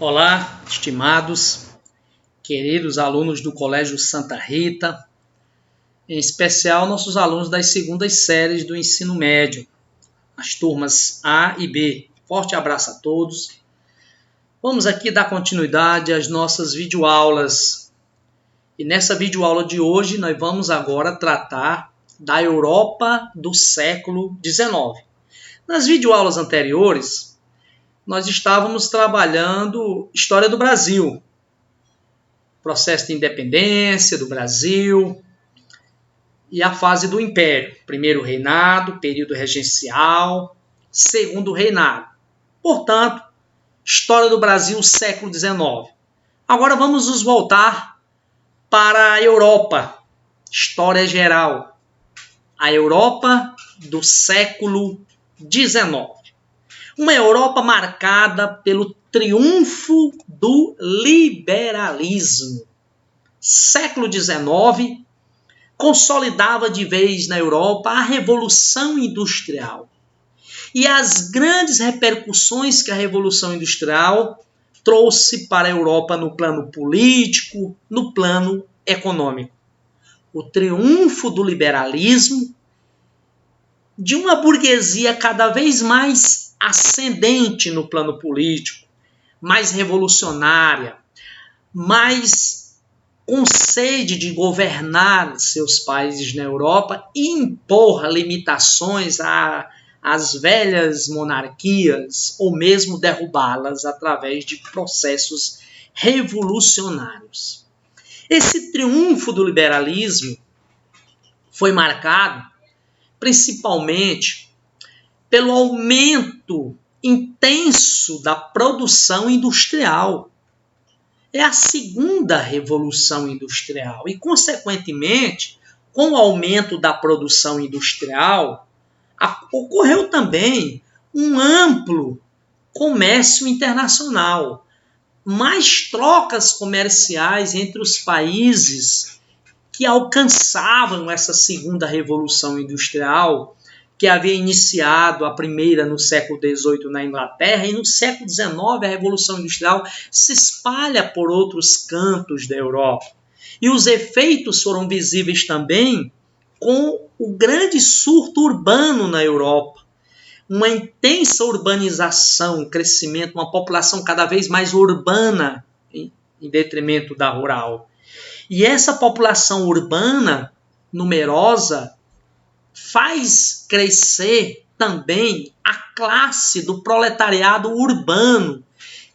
Olá, estimados, queridos alunos do Colégio Santa Rita, em especial nossos alunos das segundas séries do ensino médio, as turmas A e B. Forte abraço a todos. Vamos aqui dar continuidade às nossas videoaulas. E nessa videoaula de hoje nós vamos agora tratar da Europa do século XIX. Nas videoaulas anteriores, nós estávamos trabalhando história do Brasil, processo de independência do Brasil e a fase do Império. Primeiro reinado, período regencial, segundo reinado. Portanto, história do Brasil, século XIX. Agora vamos nos voltar para a Europa, história geral. A Europa do século XIX. Uma Europa marcada pelo triunfo do liberalismo. Século XIX consolidava de vez na Europa a Revolução Industrial. E as grandes repercussões que a Revolução Industrial trouxe para a Europa no plano político, no plano econômico. O triunfo do liberalismo, de uma burguesia cada vez mais ascendente no plano político, mais revolucionária, mais com sede de governar seus países na Europa e impor limitações às velhas monarquias ou mesmo derrubá-las através de processos revolucionários. Esse triunfo do liberalismo foi marcado principalmente pelo aumento intenso da produção industrial. É a segunda revolução industrial e, consequentemente, com o aumento da produção industrial, ocorreu também um amplo comércio internacional, mais trocas comerciais entre os países que alcançavam essa segunda revolução industrial, que havia iniciado a primeira no século XVIII na Inglaterra, e no século XIX a Revolução Industrial se espalha por outros cantos da Europa. E os efeitos foram visíveis também com o grande surto urbano na Europa. Uma intensa urbanização, crescimento, uma população cada vez mais urbana em detrimento da rural. E essa população urbana, numerosa, faz crescer também a classe do proletariado urbano,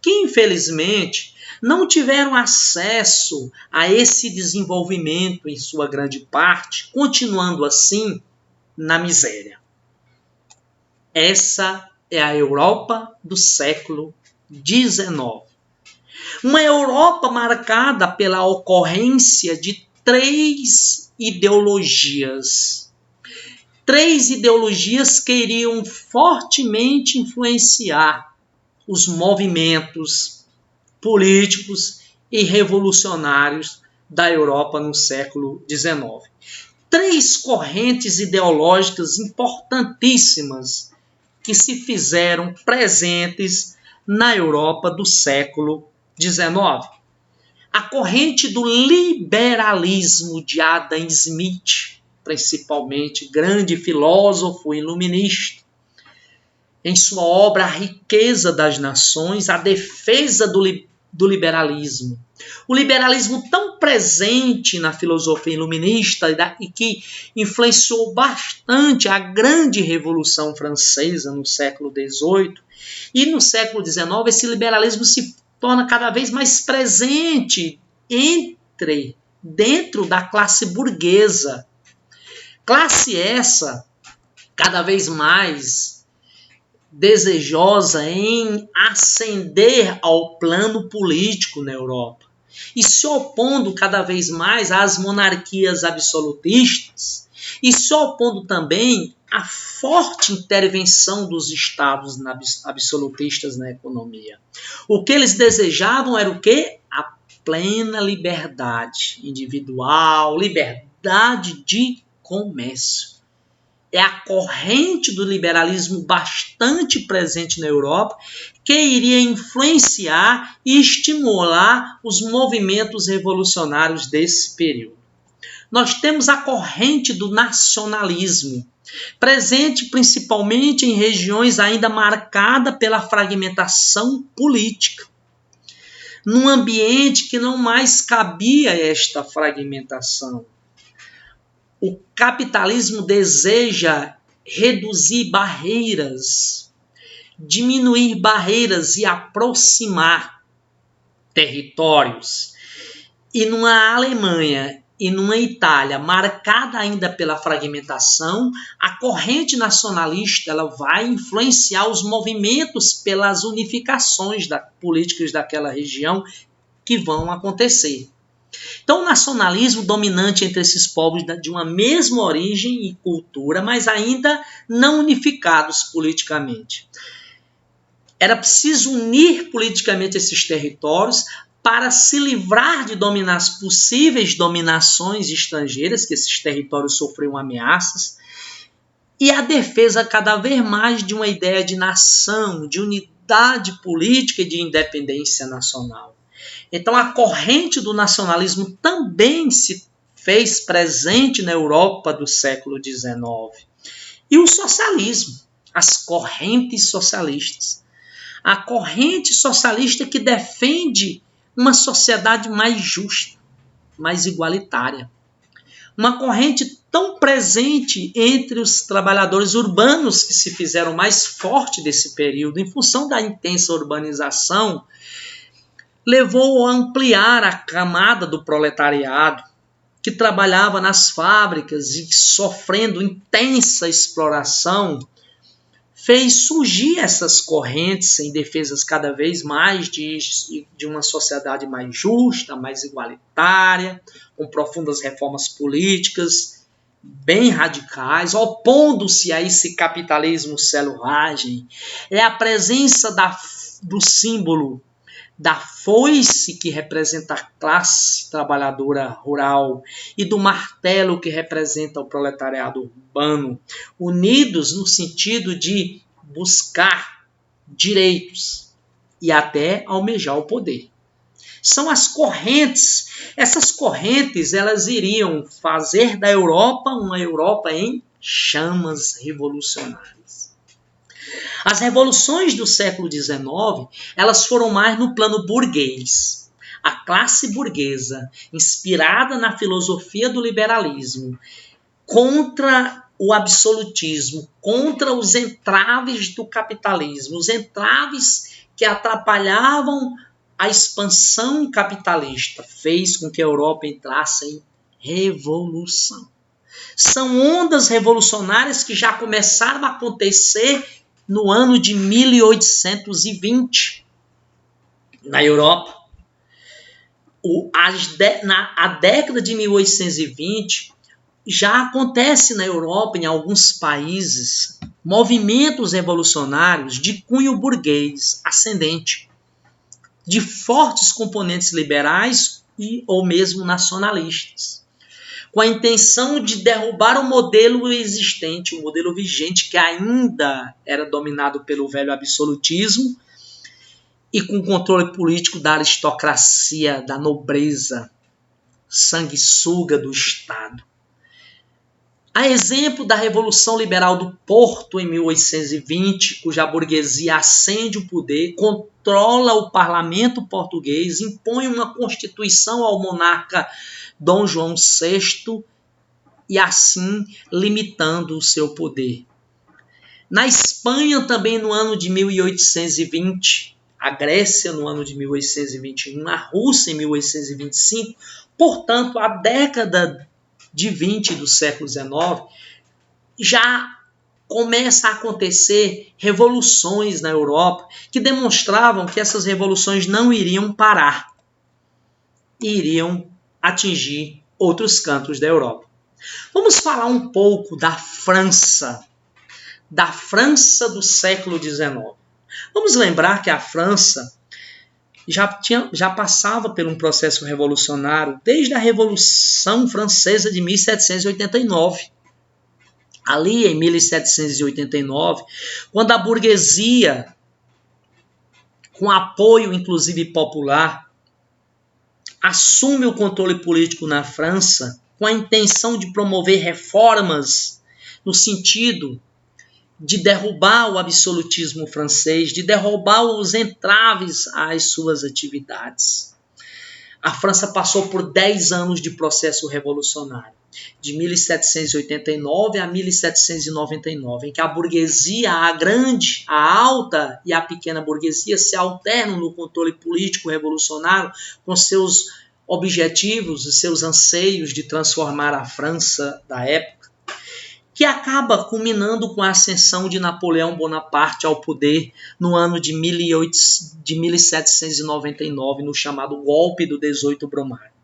que infelizmente não tiveram acesso a esse desenvolvimento em sua grande parte, continuando assim na miséria. Essa é a Europa do século XIX. Uma Europa marcada pela ocorrência de três ideologias. Três ideologias que iriam fortemente influenciar os movimentos políticos e revolucionários da Europa no século XIX. Três correntes ideológicas importantíssimas que se fizeram presentes na Europa do século XIX. A corrente do liberalismo de Adam Smith, principalmente, grande filósofo iluminista. Em sua obra A Riqueza das Nações, a defesa do liberalismo. O liberalismo tão presente na filosofia iluminista e que influenciou bastante a grande Revolução Francesa no século XVIII. E no século XIX, esse liberalismo se torna cada vez mais presente dentro da classe burguesa. Classe essa cada vez mais desejosa em ascender ao plano político na Europa e se opondo cada vez mais às monarquias absolutistas e se opondo também à forte intervenção dos estados absolutistas na economia. O que eles desejavam era o quê? A plena liberdade individual, liberdade de comércio. é a corrente do liberalismo bastante presente na Europa, que iria influenciar e estimular os movimentos revolucionários desse período. Nós temos a corrente do nacionalismo, presente principalmente em regiões ainda marcadas pela fragmentação política, num ambiente que não mais cabia esta fragmentação. O capitalismo deseja reduzir barreiras, diminuir barreiras e aproximar territórios. E numa Alemanha e numa Itália marcada ainda pela fragmentação, a corrente nacionalista ela vai influenciar os movimentos pelas unificações políticas daquela região que vão acontecer. Então, o nacionalismo dominante entre esses povos de uma mesma origem e cultura, mas ainda não unificados politicamente. Era preciso unir politicamente esses territórios para se livrar de possíveis dominações estrangeiras, que esses territórios sofriam ameaças, e a defesa cada vez mais de uma ideia de nação, de unidade política e de independência nacional. Então, a corrente do nacionalismo também se fez presente na Europa do século XIX. E o socialismo, as correntes socialistas. A corrente socialista que defende uma sociedade mais justa, mais igualitária. Uma corrente tão presente entre os trabalhadores urbanos que se fizeram mais forte desse período, em função da intensa urbanização, levou a ampliar a camada do proletariado que trabalhava nas fábricas e sofrendo intensa exploração, fez surgir essas correntes em defesas cada vez mais de uma sociedade mais justa, mais igualitária, com profundas reformas políticas, bem radicais, opondo-se a esse capitalismo selvagem. É a presença do símbolo da foice, que representa a classe trabalhadora rural, e do martelo, que representa o proletariado urbano, unidos no sentido de buscar direitos e até almejar o poder. São as correntes. Essas correntes elas iriam fazer da Europa uma Europa em chamas revolucionárias. As revoluções do século XIX, elas foram mais no plano burguês. A classe burguesa, inspirada na filosofia do liberalismo, contra o absolutismo, contra os entraves do capitalismo, os entraves que atrapalhavam a expansão capitalista, fez com que a Europa entrasse em revolução. São ondas revolucionárias que já começaram a acontecer no ano de 1820, na Europa. A década de 1820 já acontece na Europa, em alguns países, movimentos revolucionários de cunho burguês ascendente, de fortes componentes liberais ou mesmo nacionalistas, com a intenção de derrubar o modelo existente, o modelo vigente, que ainda era dominado pelo velho absolutismo e com o controle político da aristocracia, da nobreza, sanguessuga do Estado. A exemplo da Revolução Liberal do Porto, em 1820, cuja burguesia ascende o poder, controla o parlamento português, impõe uma constituição ao monarca Dom João VI e assim limitando o seu poder. Na Espanha, também no ano de 1820, a Grécia no ano de 1821, a Rússia em 1825, portanto, a década de 20 do século XIX, já começa a acontecer revoluções na Europa que demonstravam que essas revoluções não iriam parar, iriam atingir outros cantos da Europa. Vamos falar um pouco da França do século XIX. Vamos lembrar que a França já passava por um processo revolucionário desde a Revolução Francesa de 1789. Ali em 1789, quando a burguesia, com apoio inclusive popular, assume o controle político na França com a intenção de promover reformas no sentido de derrubar o absolutismo francês, de derrubar os entraves às suas atividades. A França passou por 10 anos de processo revolucionário, de 1789 a 1799, em que a burguesia, a grande, a alta e a pequena burguesia se alternam no controle político revolucionário com seus objetivos e seus anseios de transformar a França da época, que acaba culminando com a ascensão de Napoleão Bonaparte ao poder no ano de 1799, no chamado golpe do 18 Brumário.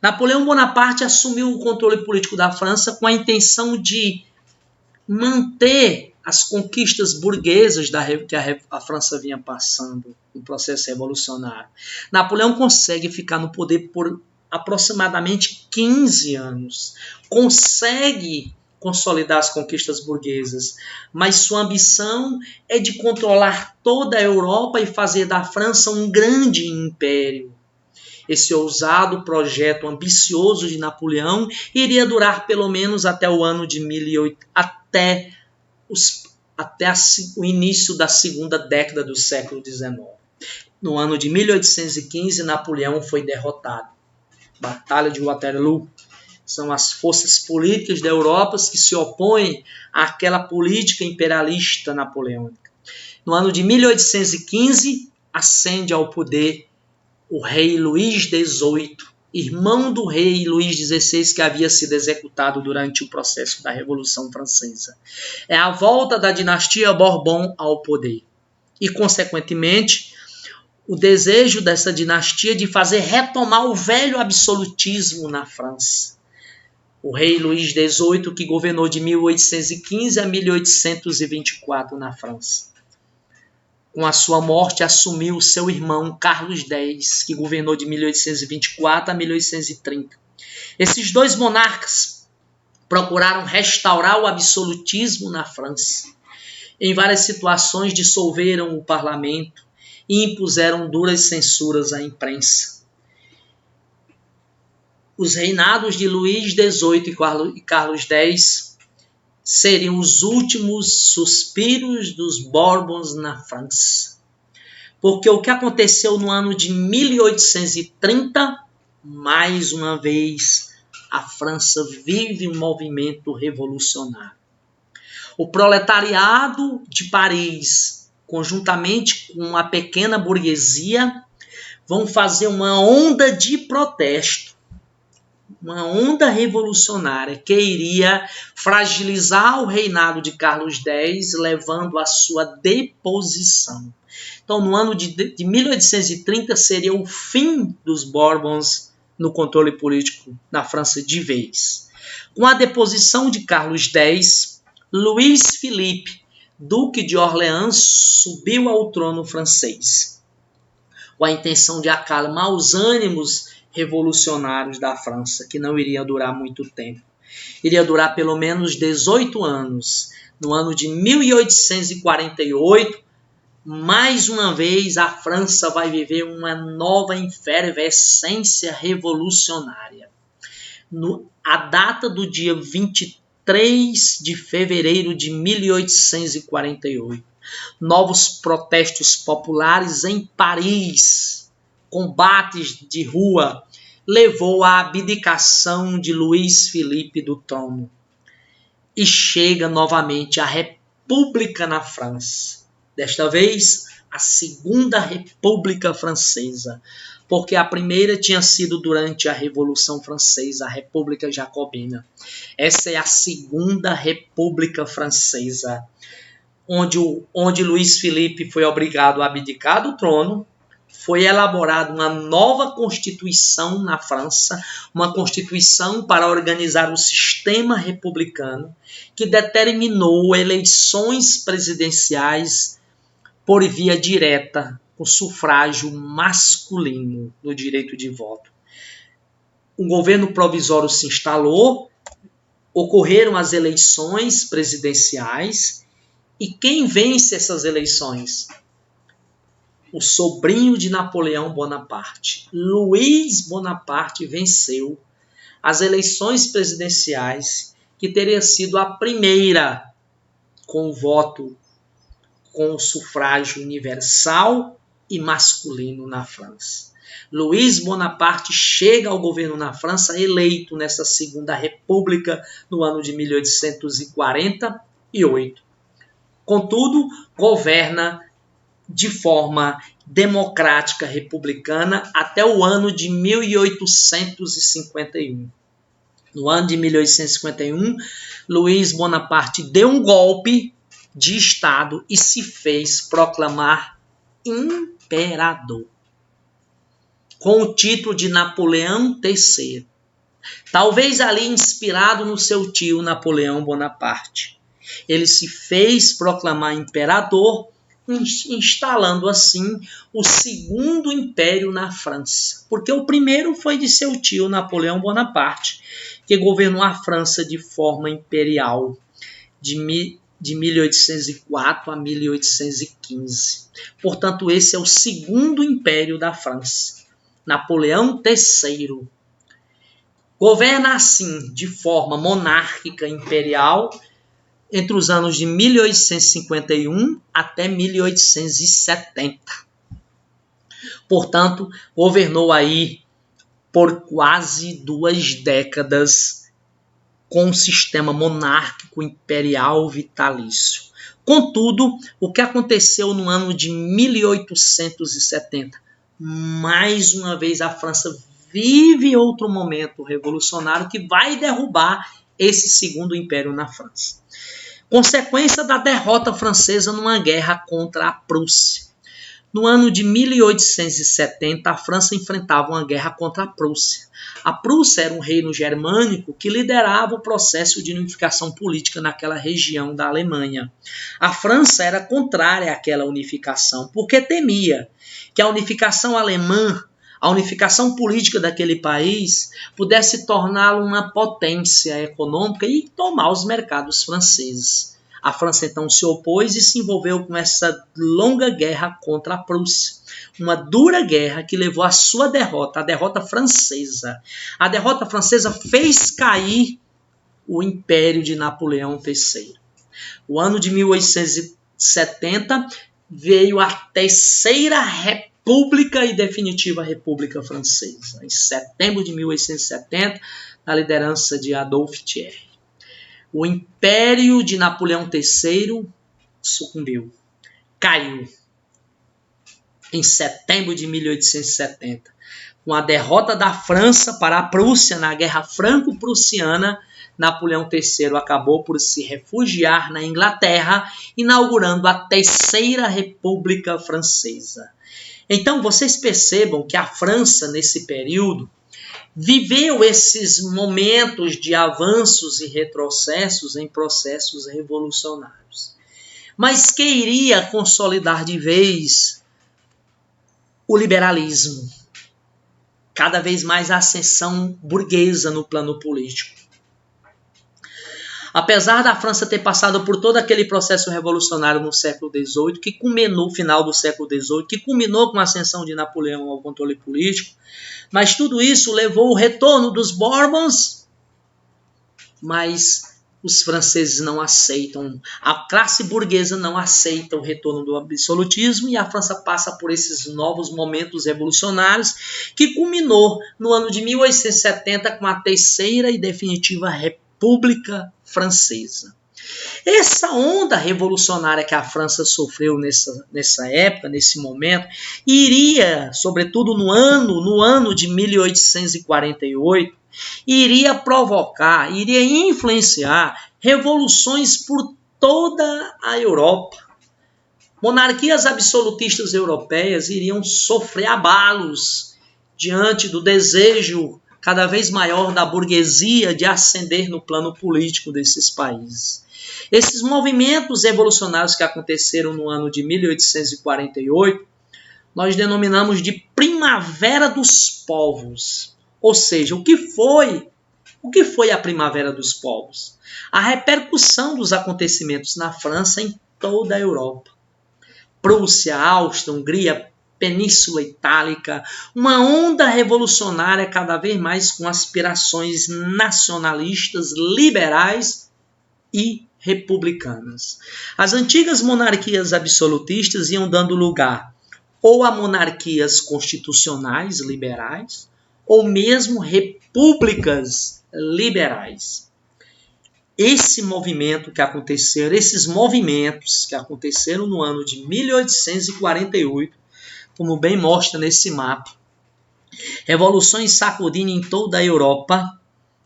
Napoleão Bonaparte assumiu o controle político da França com a intenção de manter as conquistas burguesas que a França vinha passando no processo revolucionário. Napoleão consegue ficar no poder por aproximadamente 15 anos. Consegue consolidar as conquistas burguesas, mas sua ambição é de controlar toda a Europa e fazer da França um grande império. Esse ousado projeto ambicioso de Napoleão iria durar pelo menos até o ano de 1800, até o início da segunda década do século XIX. No ano de 1815, Napoleão foi derrotado. Batalha de Waterloo. São as forças políticas da Europa que se opõem àquela política imperialista napoleônica. No ano de 1815, ascende ao poder o rei Luís XVIII, irmão do rei Luís XVI, que havia sido executado durante o processo da Revolução Francesa. É a volta da dinastia Bourbon ao poder e, consequentemente, o desejo dessa dinastia de fazer retomar o velho absolutismo na França. O rei Luís XVIII, que governou de 1815 a 1824 na França. Com a sua morte, assumiu seu irmão Carlos X, que governou de 1824 a 1830. Esses dois monarcas procuraram restaurar o absolutismo na França. Em várias situações, dissolveram o parlamento e impuseram duras censuras à imprensa. Os reinados de Luís XVIII e Carlos X seriam os últimos suspiros dos Bourbons na França. Porque o que aconteceu no ano de 1830, mais uma vez, a França vive um movimento revolucionário. O proletariado de Paris, conjuntamente com a pequena burguesia, vão fazer uma onda de protesto, uma onda revolucionária que iria fragilizar o reinado de Carlos X, levando à sua deposição. Então, no ano de 1830, seria o fim dos Bourbons no controle político na França de vez. Com a deposição de Carlos X, Luís Filipe, Duque de Orleans, subiu ao trono francês, com a intenção de acalmar os ânimos revolucionários da França, que não iria durar muito tempo. Iria durar pelo menos 18 anos. No ano de 1848, mais uma vez, a França vai viver uma nova efervescência revolucionária. A data do dia 23 de fevereiro de 1848. Novos protestos populares em Paris, combates de rua, levou à abdicação de Luís Filipe do trono. E chega novamente a República na França. Desta vez, a Segunda República Francesa, porque a primeira tinha sido durante a Revolução Francesa, a República Jacobina. Essa é a Segunda República Francesa, onde Luís Filipe foi obrigado a abdicar do trono. Foi elaborada uma nova Constituição na França, uma Constituição para organizar o sistema republicano, que determinou eleições presidenciais por via direta, com sufrágio masculino no direito de voto. O governo provisório se instalou, ocorreram as eleições presidenciais e quem vence essas eleições? O sobrinho de Napoleão Bonaparte, Luiz Bonaparte, venceu as eleições presidenciais, que teria sido a primeira com o voto, com o sufrágio universal e masculino na França. Luiz Bonaparte chega ao governo na França eleito nessa Segunda República no ano de 1848. Contudo, governa de forma democrática republicana até o ano de 1851. No ano de 1851, Luiz Bonaparte deu um golpe de Estado e se fez proclamar imperador, com o título de Napoleão III. Talvez ali inspirado no seu tio Napoleão Bonaparte. Ele se fez proclamar imperador, instalando assim o segundo império na França. Porque o primeiro foi de seu tio Napoleão Bonaparte, que governou a França de forma imperial de 1804 a 1815. Portanto, esse é o segundo império da França. Napoleão III governa assim, de forma monárquica imperial, entre os anos de 1851 até 1870. Portanto, governou aí por quase 2 décadas com um sistema monárquico imperial vitalício. Contudo, o que aconteceu no ano de 1870? Mais uma vez a França vive outro momento revolucionário que vai derrubar esse segundo império na França. Consequência da derrota francesa numa guerra contra a Prússia. No ano de 1870, a França enfrentava uma guerra contra a Prússia. A Prússia era um reino germânico que liderava o processo de unificação política naquela região da Alemanha. A França era contrária àquela unificação, porque temia que a unificação alemã, a unificação política daquele país, pudesse torná-lo uma potência econômica e tomar os mercados franceses. A França então se opôs e se envolveu com essa longa guerra contra a Prússia. Uma dura guerra que levou à sua derrota, a derrota francesa. A derrota francesa fez cair o Império de Napoleão III. O ano de 1870 veio a Terceira República e definitiva República Francesa. Em setembro de 1870, na liderança de Adolphe Thiers. O Império de Napoleão III sucumbiu, caiu em setembro de 1870. Com a derrota da França para a Prússia na Guerra Franco-Prussiana, Napoleão III acabou por se refugiar na Inglaterra, inaugurando a Terceira República Francesa. Então, vocês percebam que a França, nesse período, viveu esses momentos de avanços e retrocessos em processos revolucionários, mas que iria consolidar de vez o liberalismo, cada vez mais a ascensão burguesa no plano político. Apesar da França ter passado por todo aquele processo revolucionário no século XVIII, que culminou no final do século XVIII, que culminou com a ascensão de Napoleão ao controle político, mas tudo isso levou ao retorno dos Bourbons, mas os franceses não aceitam, a classe burguesa não aceita o retorno do absolutismo e a França passa por esses novos momentos revolucionários que culminou no ano de 1870 com a Terceira e definitiva República Francesa. Essa onda revolucionária que a França sofreu nessa época, nesse momento, iria, sobretudo no ano de 1848, iria provocar, iria influenciar revoluções por toda a Europa. Monarquias absolutistas europeias iriam sofrer abalos diante do desejo cada vez maior da burguesia de ascender no plano político desses países. Esses movimentos revolucionários que aconteceram no ano de 1848, nós denominamos de Primavera dos Povos. Ou seja, o que foi O que foi a Primavera dos Povos? A repercussão dos acontecimentos na França em toda a Europa. Prússia, Áustria, Hungria, Península Itálica, uma onda revolucionária cada vez mais com aspirações nacionalistas, liberais e republicanas. As antigas monarquias absolutistas iam dando lugar ou a monarquias constitucionais liberais, ou mesmo repúblicas liberais. Esses movimentos que aconteceram no ano de 1848, como bem mostra nesse mapa, revoluções sacudindo em toda a Europa,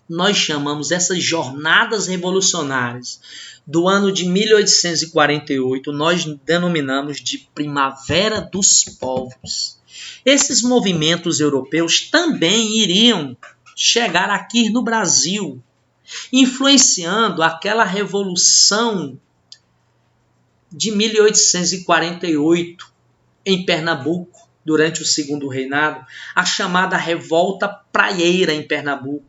nós chamamos essas jornadas revolucionárias do ano de 1848, nós denominamos de Primavera dos Povos. Esses movimentos europeus também iriam chegar aqui no Brasil, influenciando aquela revolução de 1848 em Pernambuco, durante o Segundo Reinado, a chamada Revolta Praieira em Pernambuco.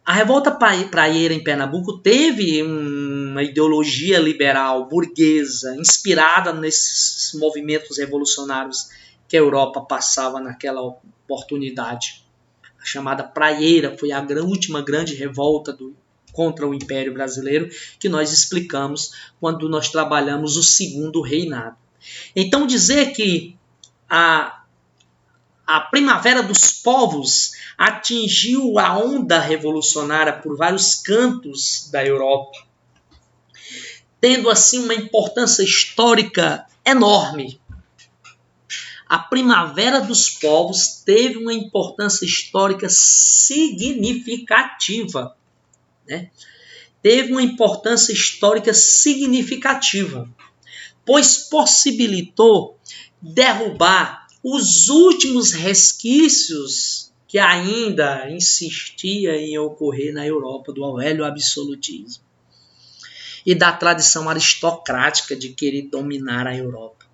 A Revolta Praieira em Pernambuco teve uma ideologia liberal, burguesa, inspirada nesses movimentos revolucionários que a Europa passava naquela oportunidade. A chamada Praieira foi a última grande revolta contra o Império Brasileiro que nós explicamos quando nós trabalhamos o Segundo Reinado. Então dizer que a Primavera dos Povos atingiu a onda revolucionária por vários cantos da Europa, tendo assim uma importância histórica enorme. A Primavera dos Povos teve uma importância histórica significativa, né? Teve uma importância histórica significativa, pois possibilitou derrubar os últimos resquícios que ainda insistia em ocorrer na Europa do velho absolutismo e da tradição aristocrática de querer dominar a Europa,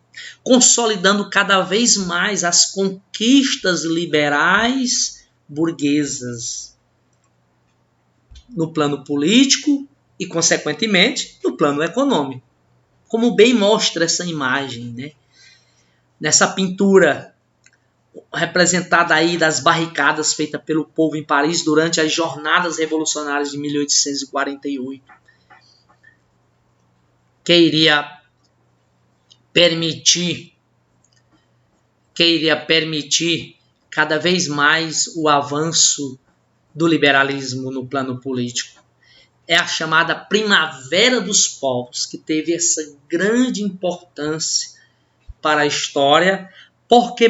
consolidando cada vez mais as conquistas liberais burguesas no plano político e, consequentemente, no plano econômico, como bem mostra essa imagem, né? Nessa pintura representada aí das barricadas feitas pelo povo em Paris durante as jornadas revolucionárias de 1848, que iria permitir cada vez mais o avanço do liberalismo no plano político. É a chamada Primavera dos Povos, que teve essa grande importância para a história, porque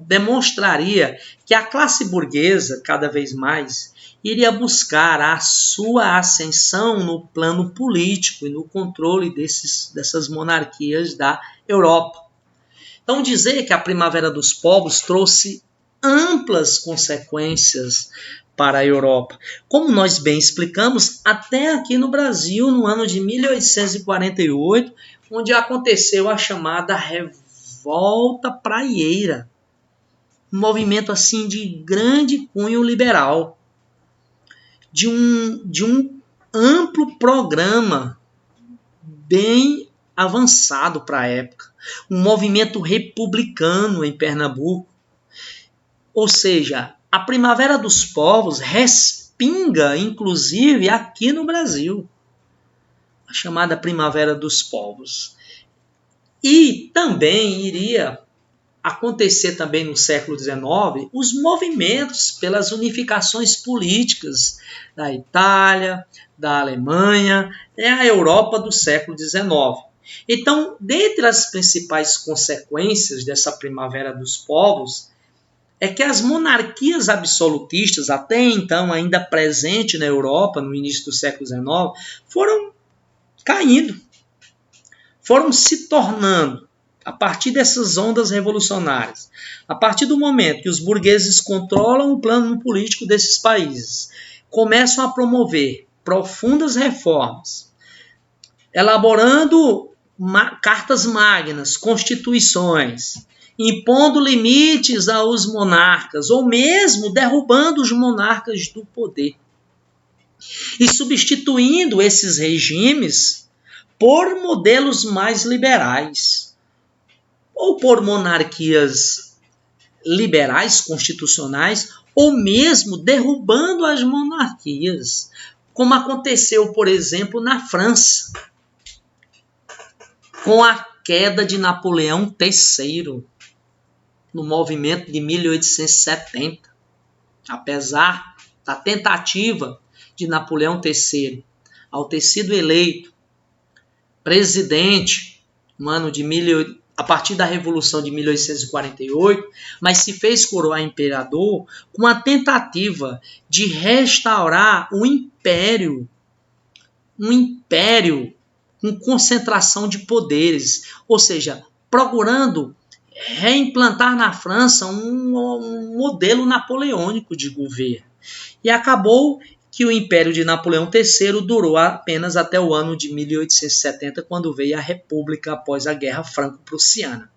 demonstraria que a classe burguesa, cada vez mais, iria buscar a sua ascensão no plano político e no controle dessas monarquias da Europa. Então, dizer que a Primavera dos Povos trouxe amplas consequências para a Europa, como nós bem explicamos, até aqui no Brasil, no ano de 1848, onde aconteceu a chamada Revolta Praieira, um movimento assim de grande cunho liberal, de um amplo programa bem avançado para a época, um movimento republicano em Pernambuco. Ou seja, a Primavera dos Povos respinga, inclusive, aqui no Brasil, a chamada Primavera dos Povos. E também iria acontecer também no século XIX os movimentos pelas unificações políticas da Itália, da Alemanha, a Europa do século XIX. Então, dentre as principais consequências dessa Primavera dos Povos, é que as monarquias absolutistas, até então ainda presentes na Europa, no início do século XIX, foram caindo, foram se tornando, a partir dessas ondas revolucionárias, a partir do momento que os burgueses controlam o plano político desses países, começam a promover profundas reformas, elaborando cartas magnas, constituições, impondo limites aos monarcas, ou mesmo derrubando os monarcas do poder. e substituindo esses regimes por modelos mais liberais, ou por monarquias liberais constitucionais, ou mesmo derrubando as monarquias, como aconteceu, por exemplo, na França, com a queda de Napoleão III, no movimento de 1870. Apesar da tentativa de Napoleão III, ao ter sido eleito presidente no ano de a partir da Revolução de 1848, mas se fez coroar imperador com a tentativa de restaurar um império com concentração de poderes, ou seja, procurando reimplantar na França um modelo napoleônico de governo. E acabou que o Império de Napoleão III durou apenas até o ano de 1870, quando veio a República após a Guerra Franco-Prussiana.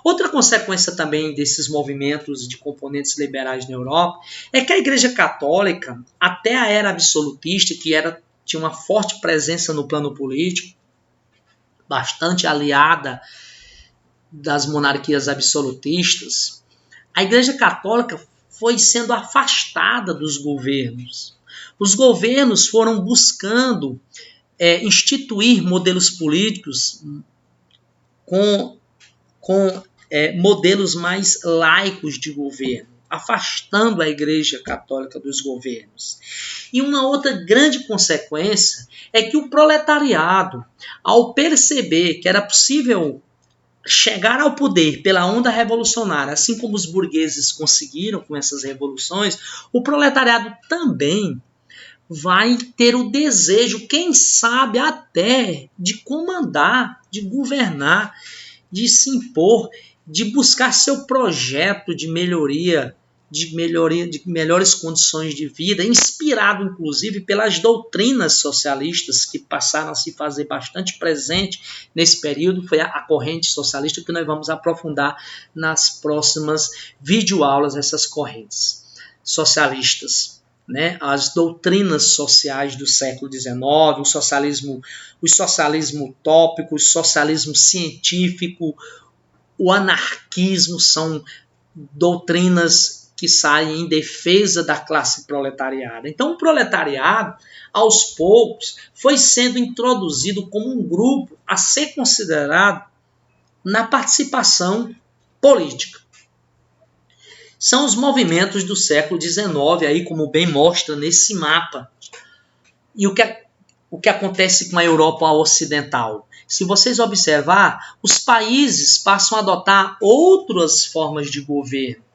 Outra consequência também desses movimentos de componentes liberais na Europa é que a Igreja Católica, até a era absolutista, que tinha uma forte presença no plano político, bastante aliada das monarquias absolutistas, a Igreja Católica foi sendo afastada dos governos. Os governos foram buscando instituir modelos políticos com modelos mais laicos de governo, afastando a Igreja Católica dos governos. E uma outra grande consequência é que o proletariado, ao perceber que era possível chegar ao poder pela onda revolucionária, assim como os burgueses conseguiram com essas revoluções, o proletariado também vai ter o desejo, quem sabe até, de comandar, de governar, de se impor, de buscar seu projeto de melhoria, de melhores condições de vida, inspirado inclusive pelas doutrinas socialistas que passaram a se fazer bastante presente nesse período. Foi a corrente socialista que nós vamos aprofundar nas próximas videoaulas, essas correntes socialistas. As doutrinas sociais do século XIX, o socialismo utópico, o socialismo científico, o anarquismo são doutrinas que saem em defesa da classe proletariada. Então, o proletariado, aos poucos, foi sendo introduzido como um grupo a ser considerado na participação política. São os movimentos do século XIX, aí como bem mostra nesse mapa. E o que acontece com a Europa Ocidental? Se vocês observar, os países passam a adotar outras formas de governo,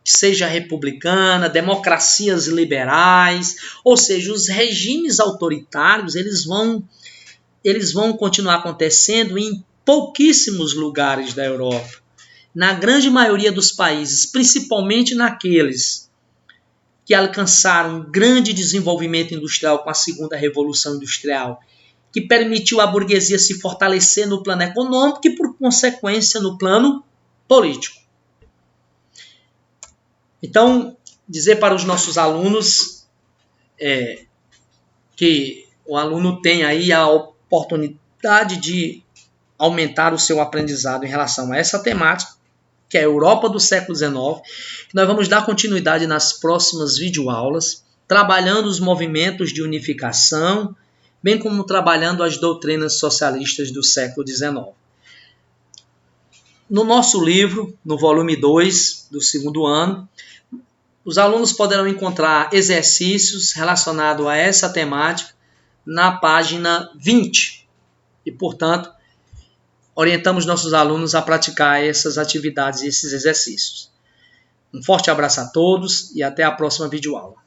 seja republicana, democracias liberais, ou seja, os regimes autoritários, eles vão continuar acontecendo em pouquíssimos lugares da Europa. Na grande maioria dos países, principalmente naqueles que alcançaram um grande desenvolvimento industrial com a segunda Revolução Industrial, que permitiu à burguesia se fortalecer no plano econômico e, por consequência, no plano político. Então, dizer para os nossos alunos que o aluno tem aí a oportunidade de aumentar o seu aprendizado em relação a essa temática, que é a Europa do século XIX, que nós vamos dar continuidade nas próximas videoaulas, trabalhando os movimentos de unificação, bem como trabalhando as doutrinas socialistas do século XIX. No nosso livro, no volume 2 do segundo ano, os alunos poderão encontrar exercícios relacionados a essa temática na página 20. E, portanto, orientamos nossos alunos a praticar essas atividades e esses exercícios. Um forte abraço a todos e até a próxima videoaula.